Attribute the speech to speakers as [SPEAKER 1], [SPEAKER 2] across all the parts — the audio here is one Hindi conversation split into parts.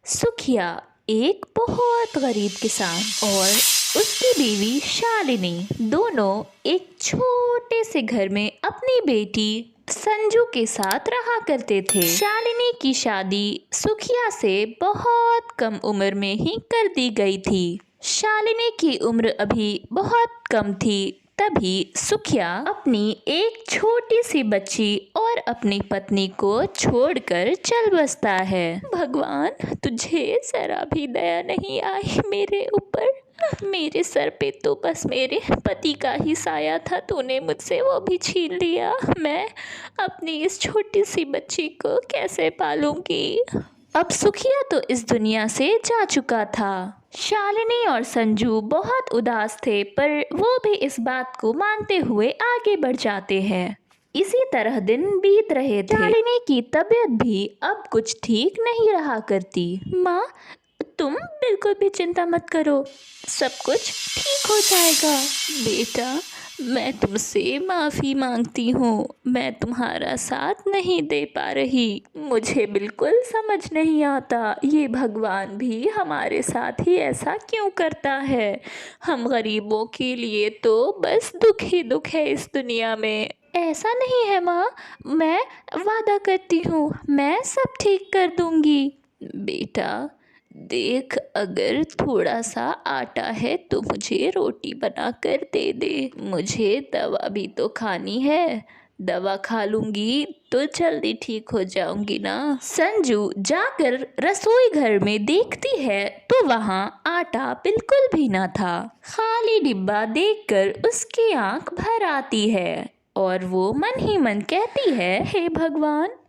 [SPEAKER 1] सुखिया एक बहुत गरीब किसान और उसकी बीवी शालिनी दोनों एक छोटे से घर में अपनी बेटी संजू के साथ रहा करते थे। शालिनी की शादी सुखिया से बहुत कम उम्र में ही कर दी गई थी। शालिनी की उम्र अभी बहुत कम थी तभी सुखिया अपनी एक छोटी सी बच्ची और अपनी पत्नी को छोड़कर चल बसता है। भगवान, तुझे जरा भी दया नहीं आई मेरे ऊपर। मेरे सर पे तो बस मेरे पति का ही साया था, तूने मुझसे वो भी छीन लिया। मैं अपनी इस छोटी सी बच्ची को कैसे पालूंगी। अब सुखिया तो इस दुनिया से जा चुका था। शालिनी और संजू बहुत उदास थे, पर वो भी इस बात को मानते हुए आगे बढ़ जाते हैं। इसी तरह दिन बीत रहे थे। शालिनी की तबीयत भी अब कुछ ठीक नहीं रहा करती। माँ, तुम बिल्कुल भी चिंता मत करो, सब कुछ ठीक हो जाएगा। बेटा, मैं तुमसे माफ़ी मांगती हूँ, मैं तुम्हारा साथ नहीं दे पा रही। मुझे बिल्कुल समझ नहीं आता ये भगवान भी हमारे साथ ही ऐसा क्यों करता है। हम गरीबों के लिए तो बस दुख ही दुख है इस दुनिया में। ऐसा नहीं है माँ, मैं वादा करती हूँ मैं सब ठीक कर दूँगी। बेटा देख, अगर थोड़ा सा आटा है तो मुझे रोटी बना कर दे दे। मुझे दवा भी तो खानी है, दवा खा लूँगी तो जल्दी ठीक हो जाऊंगी ना। संजू जाकर रसोई घर में देखती है तो वहाँ आटा बिल्कुल भी ना था। खाली डिब्बा देखकर उसकी आंख भर आती है और वो मन ही मन कहती है, हे भगवान,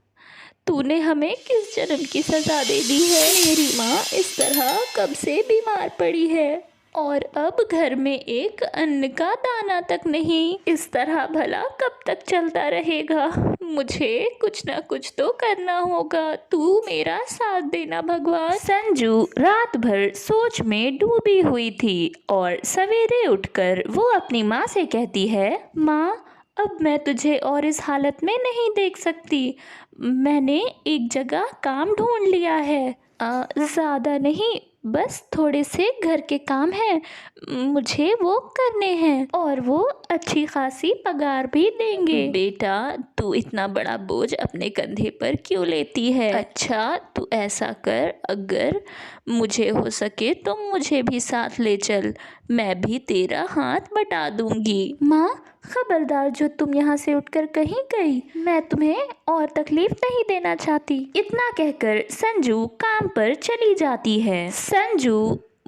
[SPEAKER 1] तूने हमें किस जन्म की सज़ा दे दी है। मेरी माँ इस तरह कब से बीमार पड़ी है और अब घर में एक अन्न का दाना तक नहीं। इस तरह भला कब तक चलता रहेगा। मुझे कुछ ना कुछ तो करना होगा, तू मेरा साथ देना भगवान। संजू रात भर सोच में डूबी हुई थी और सवेरे उठकर वो अपनी माँ से कहती है, माँ, अब मैं तुझे और इस हालत में नहीं देख सकती। मैंने एक जगह काम ढूंढ लिया है। ज़्यादा नहीं, बस थोड़े से घर के काम हैं, मुझे वो करने हैं और वो अच्छी खासी पगार भी देंगे। बेटा, तू इतना बड़ा बोझ अपने कंधे पर क्यों लेती है। अच्छा, तू ऐसा कर, अगर मुझे हो सके तो मुझे भी साथ ले चल, मैं भी तेरा हाथ बटा दूंगी। माँ, खबरदार, जो तुम यहाँ से उठकर कहीं गई, मैं तुम्हें और तकलीफ नहीं देना चाहती। इतना कहकर संजू काम पर चली जाती है। संजू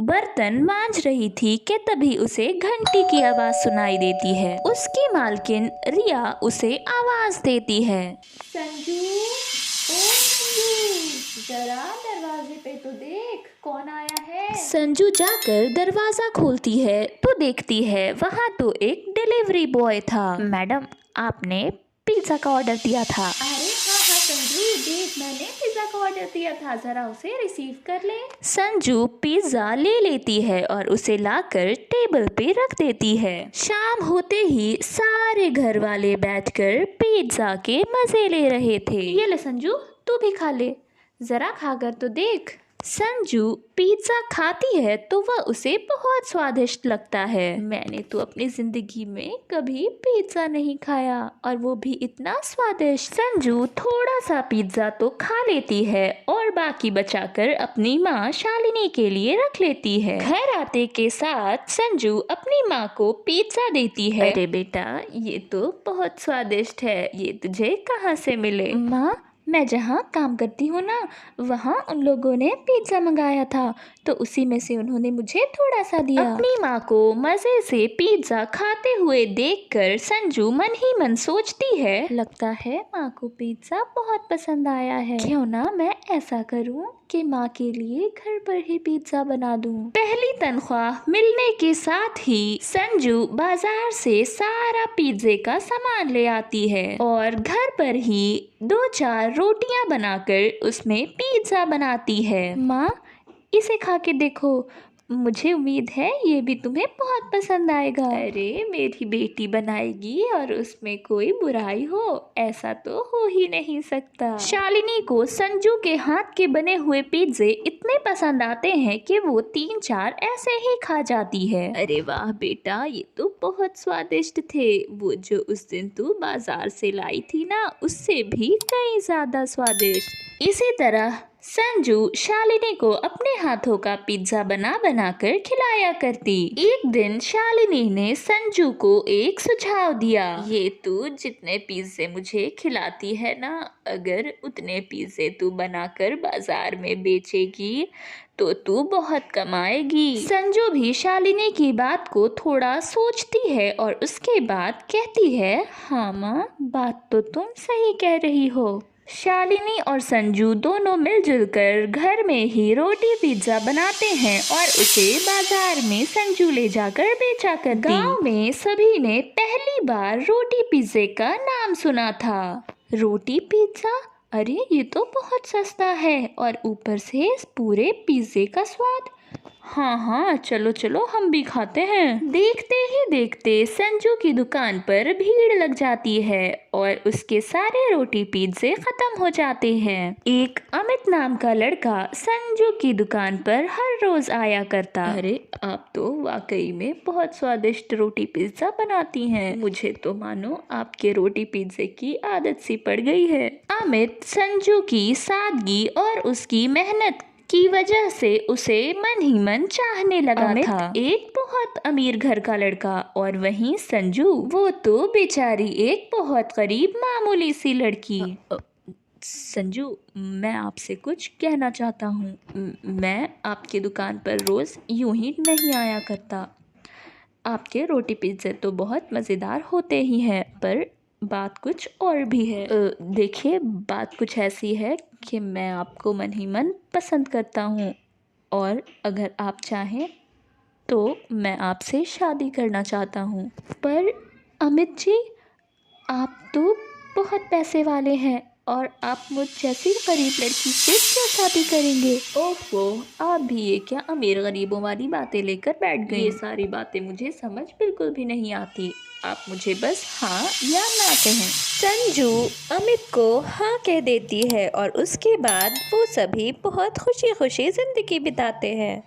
[SPEAKER 1] बर्तन मांज रही थी कि तभी उसे घंटी की आवाज सुनाई देती है। उसकी मालकिन रिया उसे आवाज देती है, संजू, ओ संजू, जरा दरवाजे पे तो देख कौन आया है। संजू जाकर दरवाजा खोलती है तो देखती है वहाँ तो एक डिलीवरी बॉय था। मैडम, आपने पिज्ज़ा का ऑर्डर दिया था। अरे हाँ हाँ संजू, देख मैंने पिज्ज़ा का ऑर्डर दिया था, ज़रा उसे रिसीव कर ले। संजू पिज्ज़ा ले लेती है और उसे लाकर टेबल पे रख देती है। शाम होते ही सारे घर वाले बैठकर पिज्ज़ा के मज़े ले रहे थे। ये ले संजू, तू भी खा ले, ज़रा खाकर तो देख। संजू पिज्ज़ा खाती है तो वह उसे बहुत स्वादिष्ट लगता है। मैंने तो अपनी ज़िंदगी में कभी पिज्ज़ा नहीं खाया और वो भी इतना स्वादिष्ट। संजू थोड़ा सा पिज्ज़ा तो खा लेती है और बाकी बचाकर अपनी माँ शालिनी के लिए रख लेती है। घर आते के साथ संजू अपनी माँ को पिज्ज़ा देती है। अरे बेटा, ये तो बहुत स्वादिष्ट है, ये तुझे कहाँ से मिले। माँ, मैं जहाँ काम करती हूँ ना, वहाँ उन लोगों ने पिज्ज़ा मंगाया था तो उसी में से उन्होंने मुझे थोड़ा सा दिया। अपनी माँ को मज़े से पिज्ज़ा खाते हुए देखकर संजू मन ही मन सोचती है, लगता है माँ को पिज्ज़ा बहुत पसंद आया है। क्यों ना मैं ऐसा करूँ कि माँ के लिए घर पर ही पिज्ज़ा बना दूँ। पहली तनख्वाह मिलने के साथ ही संजू बाजार से सारा पिज्ज़े का सामान ले आती है और घर पर ही 2-4 रोटियां बनाकर उसमें पिज्ज़ा बनाती है। माँ, इसे खा के देखो, मुझे उम्मीद है ये भी तुम्हें बहुत पसंद आएगा। अरे मेरी बेटी बनाएगी और उसमें कोई बुराई हो, ऐसा तो हो ही नहीं सकता। शालिनी को संजू के हाथ के बने हुए पिज्जे इतने पसंद आते हैं कि वो 3-4 ऐसे ही खा जाती है। अरे वाह बेटा, ये तो बहुत स्वादिष्ट थे। वो जो उस दिन तू बाजार से लाई थी ना, उससे भी कई ज्यादा स्वादिष्ट। इसी तरह संजू शालिनी को अपने हाथों का पिज्जा बना बना कर खिलाया करती। एक दिन शालिनी ने संजू को एक सुझाव दिया, ये तू जितने पिज्जे मुझे खिलाती है ना, अगर उतने पिज्जे तू बनाकर बाजार में बेचेगी तो तू बहुत कमाएगी। संजू भी शालिनी की बात को थोड़ा सोचती है और उसके बाद कहती है, हाँ माँ, बात तो तुम सही कह रही हो। शालिनी और संजू दोनों मिलजुल कर घर में ही रोटी पिज्जा बनाते हैं और उसे बाजार में संजू ले जाकर बेचा करती। गांव में सभी ने पहली बार रोटी पिज्जे का नाम सुना था। रोटी पिज्जा, अरे ये तो बहुत सस्ता है और ऊपर से इस पूरे पिज्जे का स्वाद। हाँ हाँ, चलो चलो हम भी खाते हैं। देखते ही देखते संजू की दुकान पर भीड़ लग जाती है और उसके सारे रोटी पिज्जे खत्म हो जाते हैं। एक अमित नाम का लड़का संजू की दुकान पर हर रोज आया करता। अरे आप तो वाकई में बहुत स्वादिष्ट रोटी पिज्जा बनाती हैं। मुझे तो मानो आपके रोटी पिज्जे की आदत सी पड़ गई है। अमित संजू की सादगी और उसकी मेहनत की वजह से उसे मन ही मन चाहने लगा था। एक बहुत अमीर घर का लड़का और वहीं संजू, वो तो बेचारी एक बहुत गरीब मामूली सी लड़की। संजू, मैं आपसे कुछ कहना चाहता हूँ। मैं आपकी दुकान पर रोज़ यूं ही नहीं आया करता। आपके रोटी पिज्ज़े तो बहुत मज़ेदार होते ही हैं, पर बात कुछ और भी है। देखिए, बात कुछ ऐसी है कि मैं आपको मन ही मन पसंद करता हूँ और अगर आप चाहें तो मैं आपसे शादी करना चाहता हूँ। पर अमित जी, आप तो बहुत पैसे वाले हैं और आप मुझ जैसी गरीब लड़की से क्यों शादी करेंगे? ओहो, आप भी ये क्या अमीर गरीबों वाली बातें लेकर बैठ गई। ये सारी बातें मुझे समझ बिल्कुल भी नहीं आती। आप मुझे बस हाँ या ना कहें।
[SPEAKER 2] संजू अमित को हाँ कह देती है और उसके बाद वो सभी बहुत खुशी खुशी जिंदगी बिताते हैं।